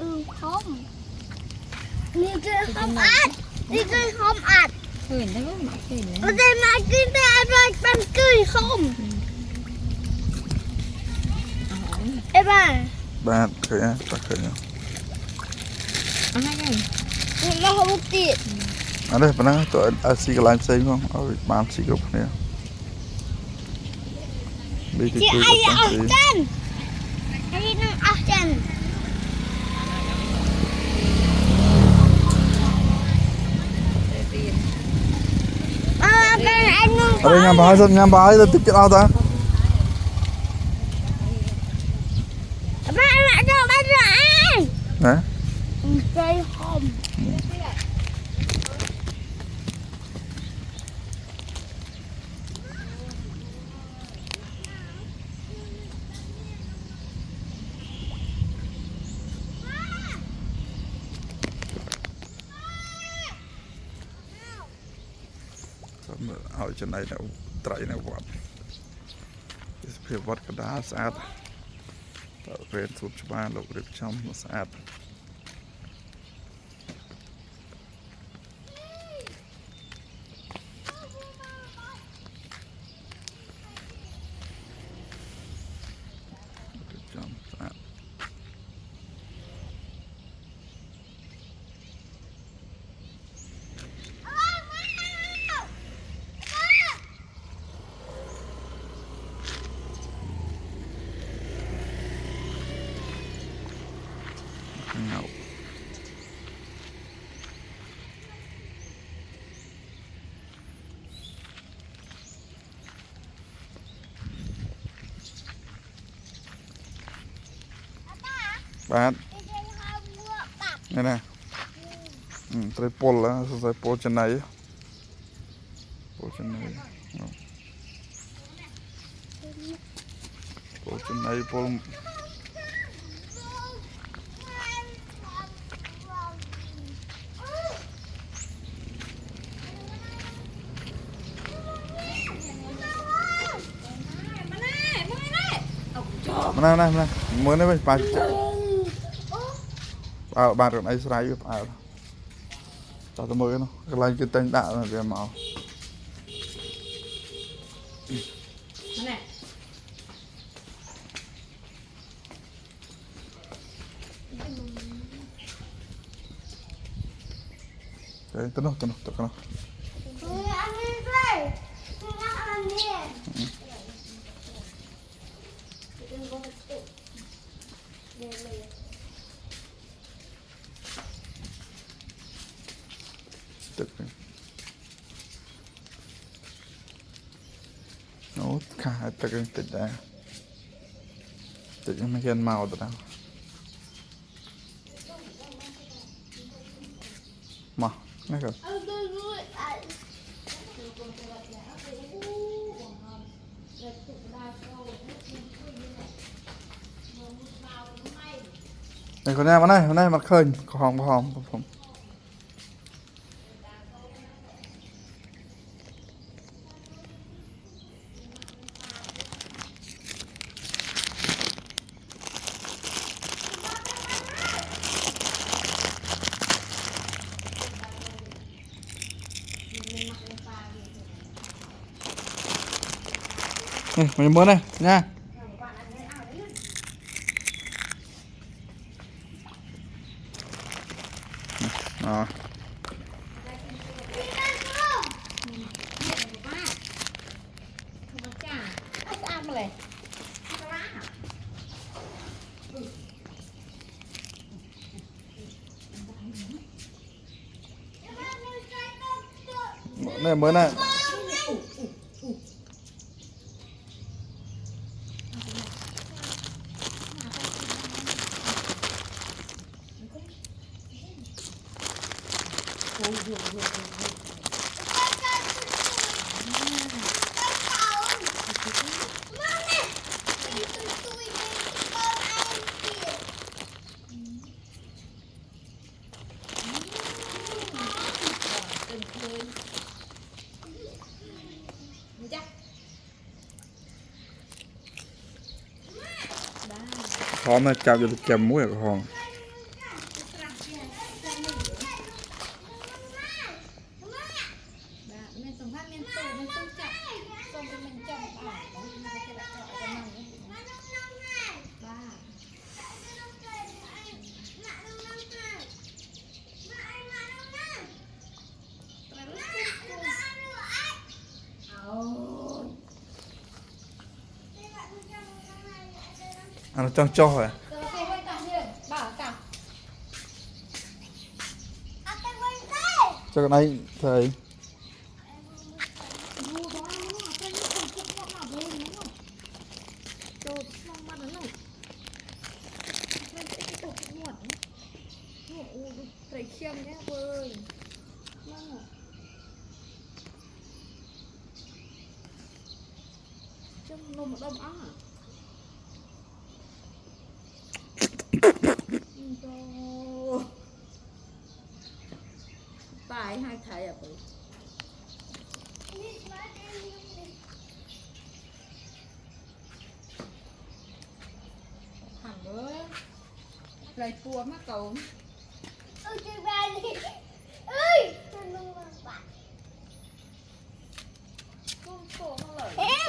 ลืมคอมนี่คือคอมอัดนี่คือคอมอัดเห็นได้ก็หมักเห็นเลยมันจะมากินแต่อะไรเป็นกุ้ยคอมไอ้บ้าบ้านเคยนะปลาเคยเนาะเอาให้กันเราเขาติดอันนี้ปะนะตัวอาชีพกำลังใช้มั้งเอาบ้านชีกับเนี่ยไม่ได้ ที่ คุย ไอ้ กับ อา ตั้ง จันไอ้นั่งอาจันเป็นไอ้นุ่ง อะไรงานบ้านจะติดกันเอาตาบ้านละเจ้าบ้านละนะใจคอมเอาจนไหนเนี่ยไตรเนี่ยวัดเพียบวัดกระดาษสะอาดเรียนสูบชบ้านเราเรียบช่ำสะอาดเงาบ้านนี่นะตรีปอลแล้วใส่ปอลจะไหนปอลจะไหนปอลจะไหนปอลmana manaไปปลาบาดกับไอ้สไลด์ปลาต่อตัวมือเนาะกำลังกินเต็งด่าเลยเดี๋ยวมาเอาเดี๋ยวตัวนู้นตัวนู้นโอ้ขาตะกันติดได้ติดยังไม่เกินเมาตัวนั้นมานี่ครับไอ้คนนี้มาได้มาเคยของผมmình muốn này nha đó này mới này khó mà chào được chầm muối ở hòn nó trong cho hả เจอใครไว้ตามเรื่องบ้ากับ เอาไปไว้ใต้ cho cái này thầy ดูบ้าเป็นคนคุกมาหาเองนะโจดมองมาแล้วมันจะตกหมดโอ้โหใส่เขี้ยมแน่เลยนั่งจะนมดมอ่ะโจตายให้ไทยอ่ะไป นี่มาเดี๋ยวนี้ หันเลยไรตัวมากเก่า เอาใจแบนนี่เอ้ยมันลงมาปะ ต้นโตมาเลย เอ๊ะ